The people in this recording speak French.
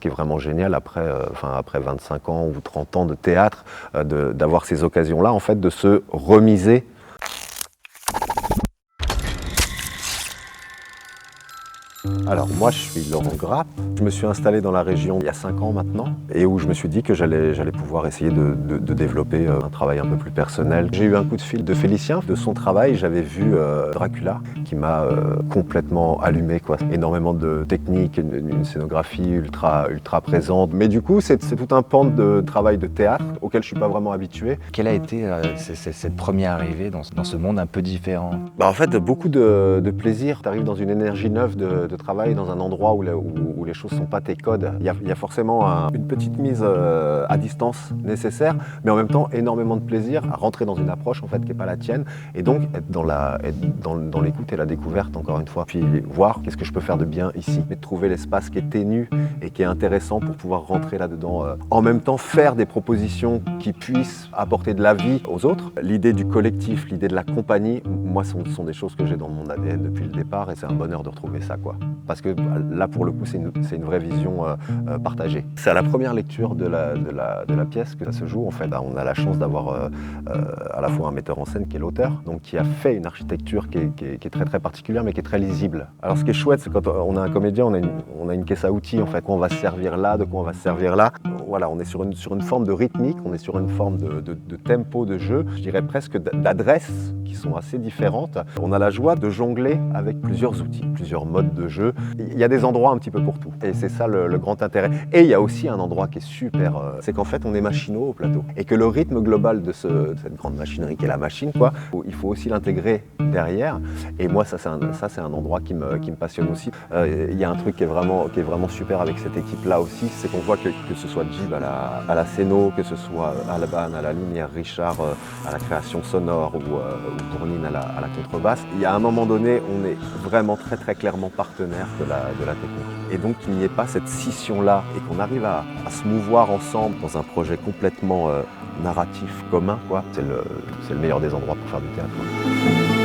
ce qui est vraiment génial après 25 ans ou 30 ans de théâtre, d'avoir ces occasions-là, en fait, de se remiser. Alors moi je suis Laurent Grappe, je me suis installé dans la région il y a 5 ans maintenant et où je me suis dit que j'allais pouvoir essayer de développer un travail un peu plus personnel. J'ai eu un coup de fil de Félicien, de son travail, j'avais vu Dracula qui m'a complètement allumé, quoi. Énormément de techniques, une scénographie ultra présente, mais du coup c'est tout un pan de travail de théâtre auquel je suis pas vraiment habitué. Quelle a été cette première arrivée dans ce monde un peu différent? En fait, beaucoup de plaisir. Tu arrives dans une énergie neuve de travail, dans un endroit où les choses ne sont pas tes codes. Il y a forcément une petite mise à distance nécessaire, mais en même temps énormément de plaisir à rentrer dans une approche en fait, qui n'est pas la tienne, et donc être dans l'écoute et la découverte, encore une fois. Puis voir qu'est-ce que je peux faire de bien ici, mais de trouver l'espace qui est ténu et qui est intéressant pour pouvoir rentrer là-dedans. En même temps, faire des propositions qui puissent apporter de la vie aux autres. L'idée du collectif, l'idée de la compagnie, moi, ce sont des choses que j'ai dans mon ADN depuis le départ, et c'est un bonheur de retrouver ça, quoi. Parce que là, pour le coup, c'est une vraie vision partagée. C'est à la première lecture de la pièce que ça se joue. En fait, on a la chance d'avoir à la fois un metteur en scène qui est l'auteur, donc qui a fait une architecture qui est très particulière, mais qui est très lisible. Alors, ce qui est chouette, c'est quand on a un comédien, on a une caisse à outils, en fait, quoi on va se servir là, de quoi on va se servir là. Voilà, on est sur une forme de rythmique, on est sur une forme de tempo de jeu, je dirais presque d'adresses qui sont assez différentes. On a la joie de jongler avec plusieurs outils, plusieurs modes de jeu. Il y a des endroits un petit peu pour tout, et c'est ça le grand intérêt. Et il y a aussi un endroit qui est super, c'est qu'en fait on est machinaux au plateau, et que le rythme global de cette grande machinerie qui est la machine, quoi, il faut aussi l'intégrer derrière. Et moi ça c'est un endroit qui me passionne aussi. Il y a un truc qui est vraiment super avec cette équipe-là aussi, c'est qu'on voit que ce soit Jib à la scéno, que ce soit Alban à la lumière, Richard à la création sonore ou Bourline à la contrebasse. Il y a un moment donné, on est vraiment très clairement partenaire de la technique. Et donc qu'il n'y ait pas cette scission-là et qu'on arrive à se mouvoir ensemble dans un projet complètement narratif commun, quoi. C'est le meilleur des endroits pour faire du théâtre, quoi.